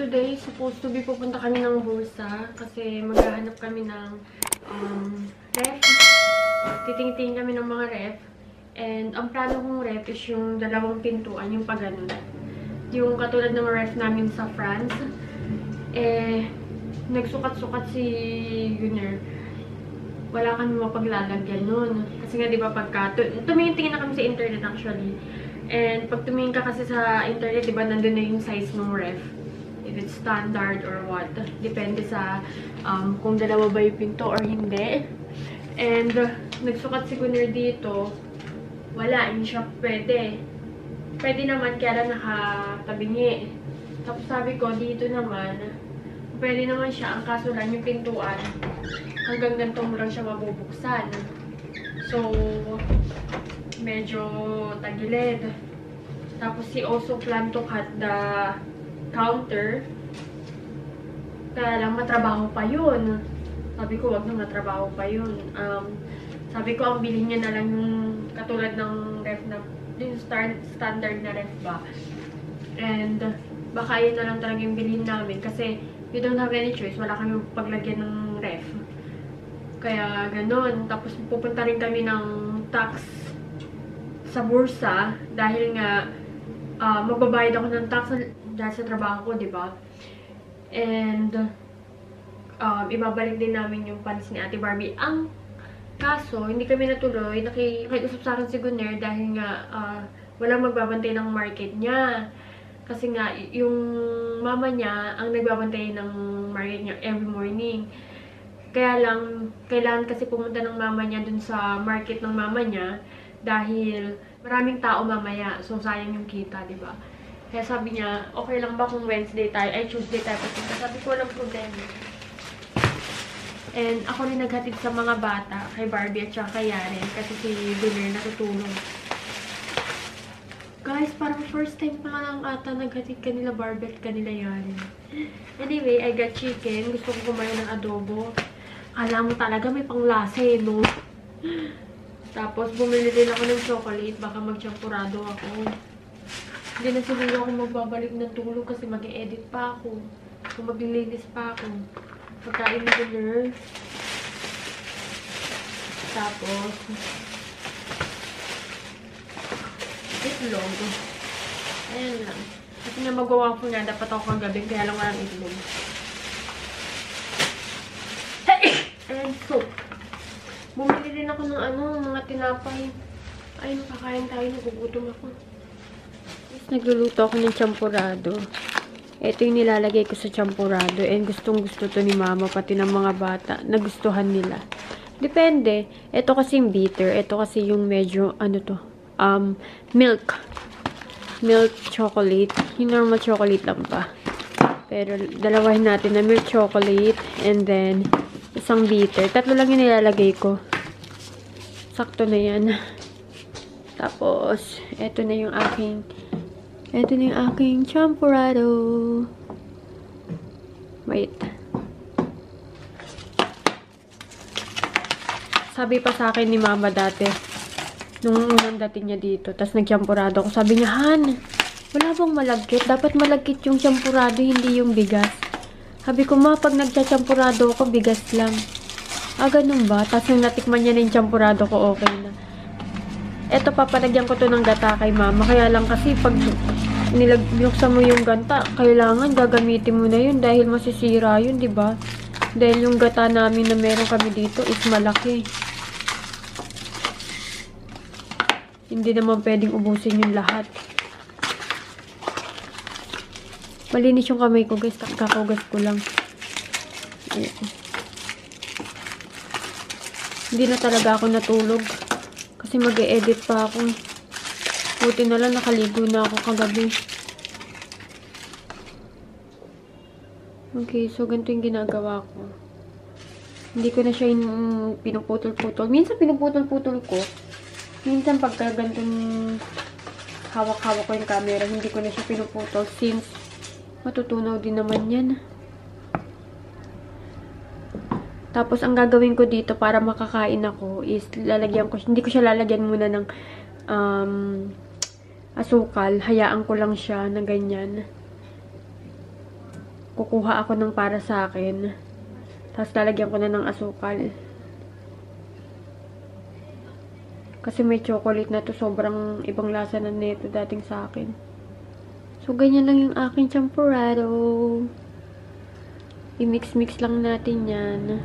today, supposed to be pupunta kami ng Bursa kasi maghahanap kami ng ref. Titingin kami ng mga ref. And ang plano kong ref is yung dalawang pintuan, yung pag-ganun. Yung katulad ng ref namin sa France. Nagsukat-sukat si Gunner. Wala kami mapaglalagyan nun. Kasi nga, di ba, pagka... Tumingin-tingin na kami sa internet actually. And pag tumingin ka kasi sa internet, di ba, nandun na yung size ng ref. If it's standard or what. Depende sa kung dalawa ba yung pinto or hindi. And nagsukat si Gunner dito. Wala, hindi siya pwede. Pwede naman, kaya lang nakatabingi. Tapos sabi ko, dito naman, pwede naman siya. Ang kaso lang yung pintuan, hanggang ganito mo lang siya mabubuksan. So, medyo tagilid. Tapos he also plan to cut the counter. Kaya lang matrabaho pa yun. Sabi ko, wag na matrabaho pa yun. Sabi ko, ang bilhin niya na lang yung katulad ng ref na, yung standard na ref ba. And baka yun na lang talaga yung bilhin namin. Kasi we don't have any choice. Wala kami paglagyan ng ref. Kaya ganun. Tapos pupunta rin kami ng tax sa bursa. Dahil nga magbabayad ako ng tax dahil sa trabaho ko, di ba? And ibabalik din namin yung funds ni Ate Barbie. Ang kaso, hindi kami natuloy. Nakiusap sa akin si Gunner dahil nga walang magbabantay ng market niya. Kasi nga, yung mama niya ang nagbabantay ng market niya every morning. Kaya lang, kailangan kasi pumunta ng mama niya dun sa market ng mama niya dahil maraming tao mamaya. So, sayang yung kita, di ba? Kaya sabi niya, okay lang ba kung Wednesday tayo, ay Tuesday tayo papunta? Sabi ko, walang problema. And ako rin naghatid sa mga bata, kay Barbie at saka kay Yaren, kasi si Gunner natutulong. Guys, parang first time pa lang ata naghatid kanila Barbie at kanila Yaren. Anyway, I got chicken. Gusto ko kumain ng adobo. Alam mo talaga, may panglasa eh, no? Tapos, bumili din ako ng chocolate. Baka magchampurado ako. Hindi na siguro ako magbabalik ng tulog kasi mag-e-edit pa ako. Kung maglilinis pa ako. Pagkain ni Gunner. Tapos, itlog. Ayan lang. Kasi nga magawa ko nga, dapat ako kagabi, kaya lang walang itlog. And soup. Bumili din ako ng mga tinapay. Ay, makakain tayo, nagugutom ako. Nagluluto ako ng champurado. Ito yung nilalagay ko sa champurado. And gustong-gusto to ni mama, pati ng mga bata. Nagustuhan nila. Depende. Ito kasi yung bitter. Ito kasi yung medyo, milk. Milk chocolate. Yung normal chocolate lang pa. Pero, dalawahin natin na milk chocolate. And then, isang bitter. Tatlo lang yung nilalagay ko. Sakto na yan. Tapos, ito na yung aking champurado. Wait. Sabi pa sa akin ni mama dati, nung unang dating niya dito, tas nagchampurado ako, sabi niya, Han, wala bang malagkit? Dapat malagkit yung champurado, hindi yung bigas. Sabi ko, ma, pag nagchachampurado ako, bigas lang. Ganun ba? Tas nung natikman niya na yung champurado ko, okay na. Eto, papalagyan ko to ng gata kay mama. Kaya lang kasi pag binuksan mo yung gata, kailangan gagamitin mo na yun dahil masisira yun, di ba? Dahil yung gata namin na meron kami dito is malaki. Hindi naman pwedeng ubusin yung lahat. Malinis yung kamay ko, guys. Kakahugas ko lang. Hindi na talaga ako natulog. Kasi mag-e-edit pa ako. Buti na lang nakaligo na ako kagabi. Okay, so ganito yung ginagawa ko. Hindi ko na siya pinuputol-putol. Minsan pinuputol-putol ko. Minsan pagka ganitong hawak-hawak ko yung camera, hindi ko na siya pinuputol since matutunaw din naman yan. Tapos, ang gagawin ko dito para makakain ako is lalagyan ko, hindi ko siya lalagyan muna ng asukal. Hayaan ko lang siya na ganyan. kukuha ako ng para sa akin. Tapos lalagyan ko na ng asukal. Kasi may chocolate na to. Sobrang ibang lasa na nito dating sa akin. So, ganyan lang yung aking champurrado. I-mix-mix lang natin yan.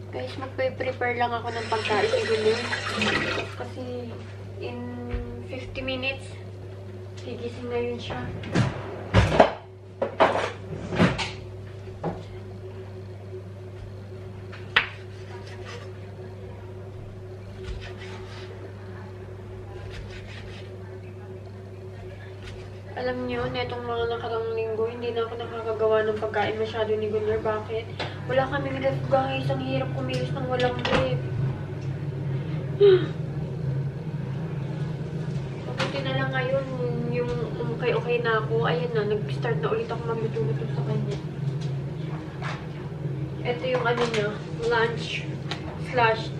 Guys, magpe-prepare lang ako ng pagkain ni Gunner. Kasi, in 50 minutes, gigising na yun siya. Alam niyo, netong mga nakarang linggo, hindi na ako nakakagawa ng pagkain masyado ni Gunner. Bakit? Wala kaming ref, guys. Ang hirap kumilos ng walang ref. Mabuti na lang ngayon, yung okay na ako. Ayan na, nag-start na ulit ako magluto-luto sa kanya. Ito yung ano niya, lunch/snacks.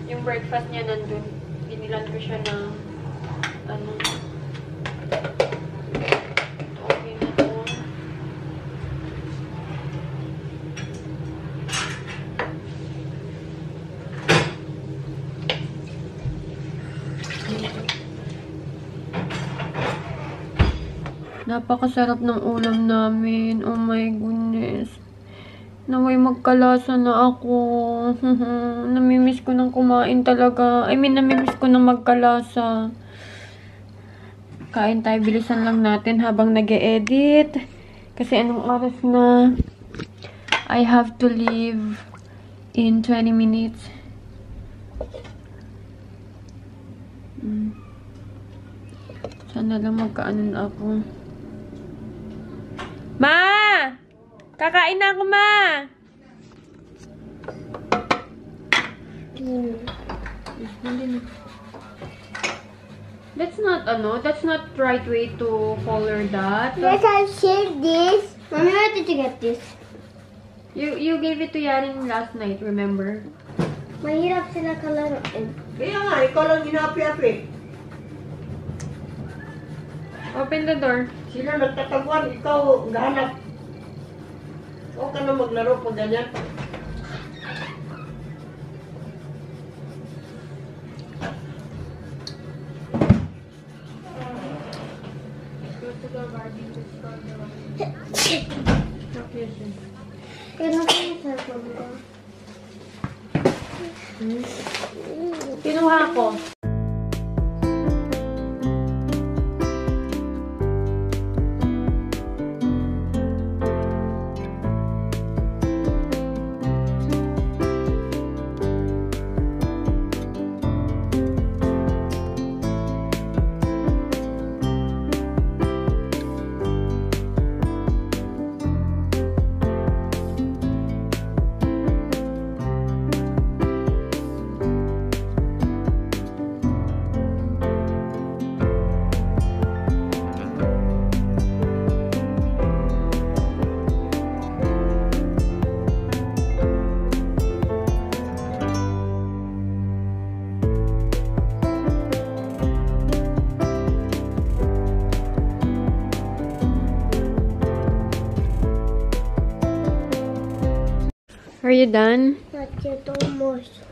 Yung breakfast niya nandun. Binilan ko siya ng ano. Okay na to. Napakasarap ng ulam namin. Oh my goodness. Naway magkalasa na ako. Namimiss ko ng kumain talaga. Namimiss ko ng magkalasa. Kain tayo. Bilisan lang natin habang nag-e-edit. Kasi anong oras na? I have to leave in 20 minutes. Sana lang magkaano na ako. Ma! Kakain na ako, ma! That's not right way to color that. Yes, I shared this. Mommy, where did you get this? You gave it to Yarin last night, remember? Mahirap sila kalaruin. Kaya nga, ikaw lang inapi-api. Open the door. Sila nagtataguan, ikaw gahanap. Huwag ka na maglaro pag ganyan. Go to the Barbie to start the Kaya ko yung cellphone ko. Kinuha ko. Are you done? Not yet, almost.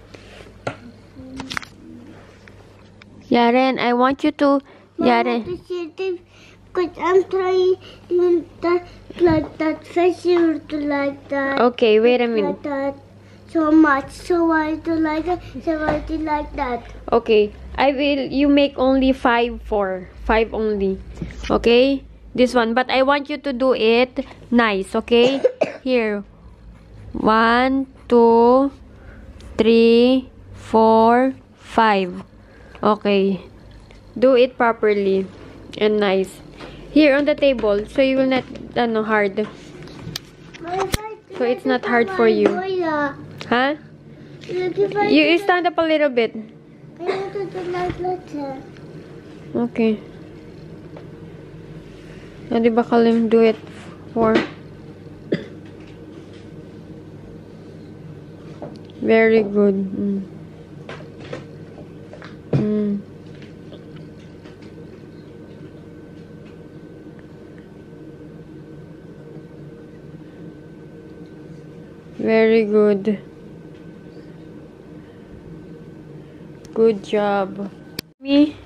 Yaren, I want you to... Yaren. Because I'm trying that like that. First you to like that. Okay, wait a minute. Like that. So much. So I do like that. So I do like that. Okay, you make only 5 only. Okay? This one. But I want you to do it nice, okay? Here. 1, 2, 3, 4, 5. Okay. Do it properly and nice. Here on the table, so you will not hard. So it's not hard for you. Huh? You stand up a little bit. Okay. Di ba Kalim do it for... Very good. Very good. Good job. Me?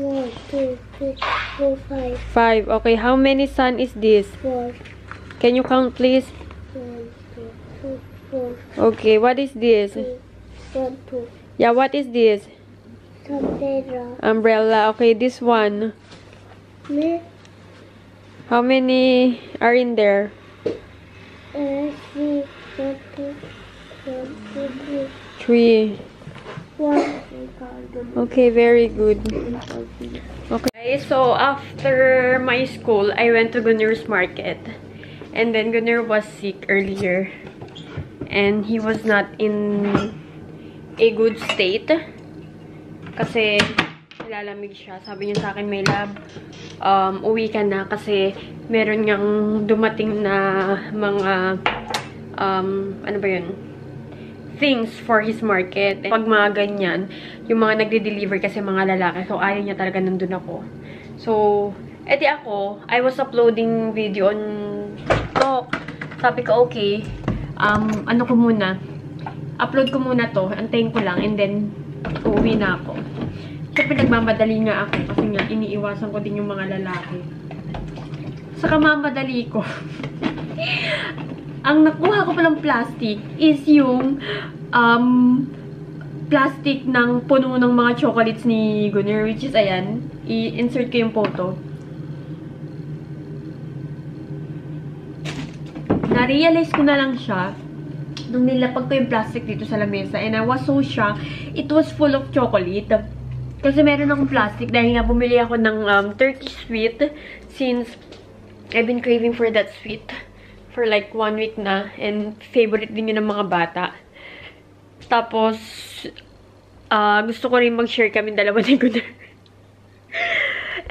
1, 2, 3, 4, 5, 5. Okay, how many sun is this? 4, Can you count, please? 1, 2, 3, 4, Okay, what is this? 1, 2, Yeah, what is this? umbrella. Umbrella. Okay, this one. Me, How many are in there? see, 1, 2, 3, 3. 1. Okay, very good. Okay, so after my school, I went to Gunnar's Market. And then Gunnar was sick earlier. And he was not in a good state. Kasi nilalamig siya. Sabi niya sa akin, may lab, uwi ka na kasi meron ngang dumating na mga, ano ba yun? Things for his market. Pag mga ganyan, yung mga nagde-deliver kasi mga lalaki. So, ayaw niya talaga nandun ako. So, edi ako, I was uploading video on TikTok. Sabi ko, okay, ano ko muna, upload ko muna to, antayin ko lang, and then, uuwi na ako. Siyempre, nagmamadali nga ako kasi nga, iniiwasan ko din yung mga lalaki. Sa kamamadali ko, ang nakuha ko palang plastic is yung plastic ng puno ng mga chocolates ni Gunnar, which is, ayan, i-insert ko yung photo. Na-realize ko na lang siya nung nilapag ko yung plastic dito sa lamesa, and I was so shocked. It was full of chocolate. Kasi meron akong plastic dahil nga bumili ako ng Turkish sweet since I've been craving for that sweet for like 1 week na, and favorite din yun ng mga bata. Tapos, gusto ko rin mag-share kami dalawa ni Gunnar.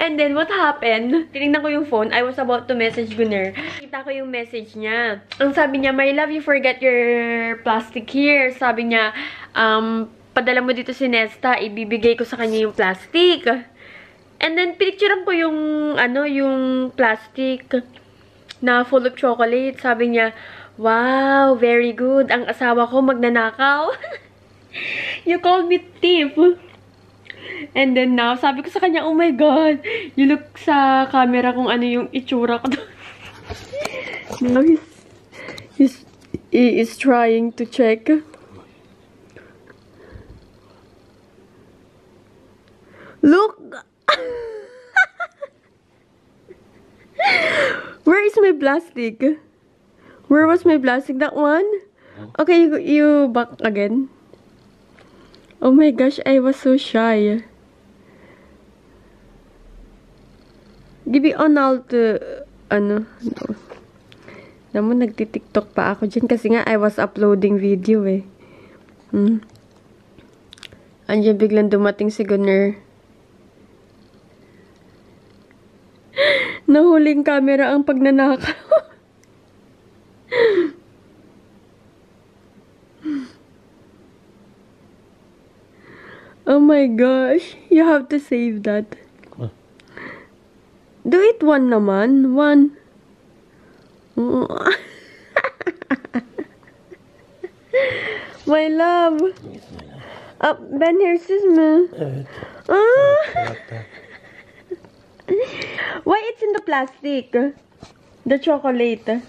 And then, what happened? Tinignan ko yung phone. I was about to message Gunnar. Kita ko yung message niya. Ang sabi niya, "My love, you forgot your plastic here." Sabi niya, padala mo dito si Nesta. Ibibigay ko sa kanya yung plastic. And then, pinicturean ko yung, yung plastic na full of chocolate. Sabi niya, "Wow, very good. Ang asawa ko magnanakaw." You called me thief. And then now, sabi ko sa kanya, "Oh my God, you look sa camera kung ano yung itsura ko." Now he is trying to check. Look! Where is my plastic? Where was my plastic? That one? Okay, you back again. Oh my gosh, I was so shy. Give me on alt, no. Naman, nagti-tiktok pa ako dyan kasi nga I was uploading video eh. Andiyan biglang dumating si Gunnar. Nahuling camera ang pagnanakaw. Oh my gosh. You have to save that. Do it one naman. One. My love. Ben hırsız mı? Evet. Why it's in the plastic? The chocolate.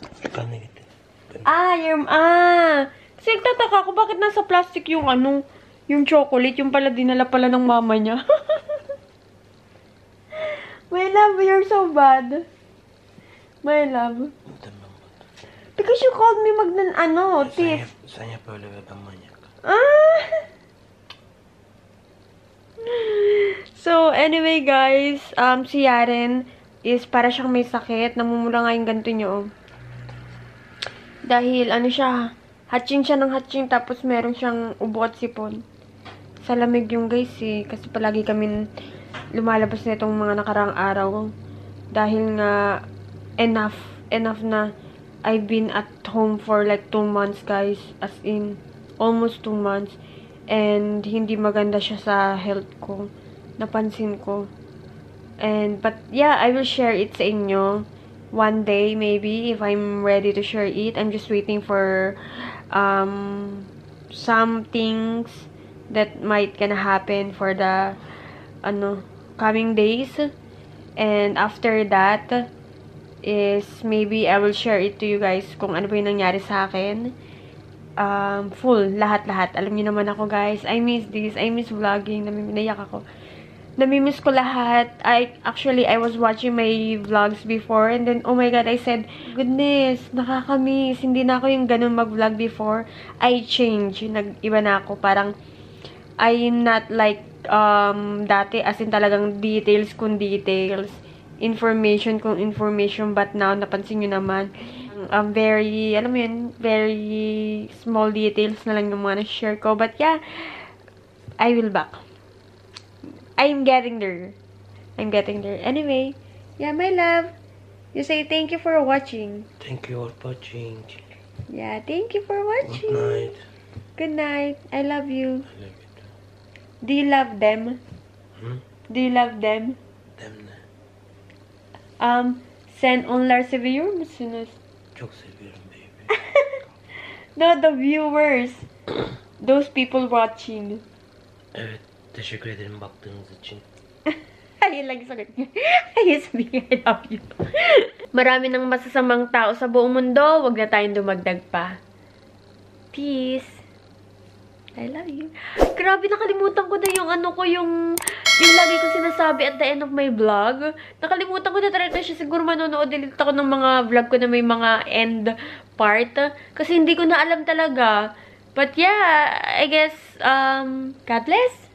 Kasi nagtataka ako bakit nasa plastic yung yung chocolate, yung pala dinala pala ng mama niya. My love, you're so bad. My love. Because you called me thief. Sen yap öyle ve ben manyak. So, anyway guys, si Yaren is para siyang may sakit. Namumula nga yung ganito niyo. Dahil, siya, hatching siya ng hatching, tapos meron siyang ubo at sipon. Sa lamig yung guys eh, kasi palagi kami lumalabas na itong mga nakarang araw. Dahil nga, enough na I've been at home for like 2 months guys. As in, almost 2 months. And hindi maganda siya sa health ko. Napansin ko. But yeah, I will share it sa inyo. one day, maybe, if I'm ready to share it. I'm just waiting for some things that might gonna happen for the coming days. And after that is maybe I will share it to you guys kung ano ba yung nangyari sa akin. Full, lahat-lahat. Alam niyo naman ako, guys. I miss this. I miss vlogging. Naiyak ako. Namimiss ko lahat. I was watching my vlogs before and then, oh my God, I said, goodness, nakakamiss. Hindi na ako yung ganun mag-vlog before. I changed. Nag-iba na ako. Parang, I'm not like, dati, as in talagang details kung details. Information kung information. But now, napansin nyo naman, very, alam mo yun, very small details na lang yung mga na-share ko. But yeah, I will back. I'm getting there. Anyway, yeah, my love. You say thank you for watching. Thank you for watching. Yeah, thank you for watching. Good night. Good night. I love you. I love you too. Do you love them? Do you love them? Them na. Sen onlar seviyor musunuz? Çok seviyorum baby. No, the viewers. Those people watching. Evet. Teşekkür ederim baktığınız için. Ayun lang sagot niya. Ayun sabihin, I love you. Marami ng masasamang tao sa buong mundo. Huwag na tayong dumagdag pa. Peace. I love you. Grabe, nakalimutan ko na yung yung lagi ko sinasabi at the end of my vlog. Nakalimutan ko na talaga siya. Siguro manonood ulit ako ng mga vlog ko na may mga end part. Kasi hindi ko na alam talaga. But yeah, I guess, God bless.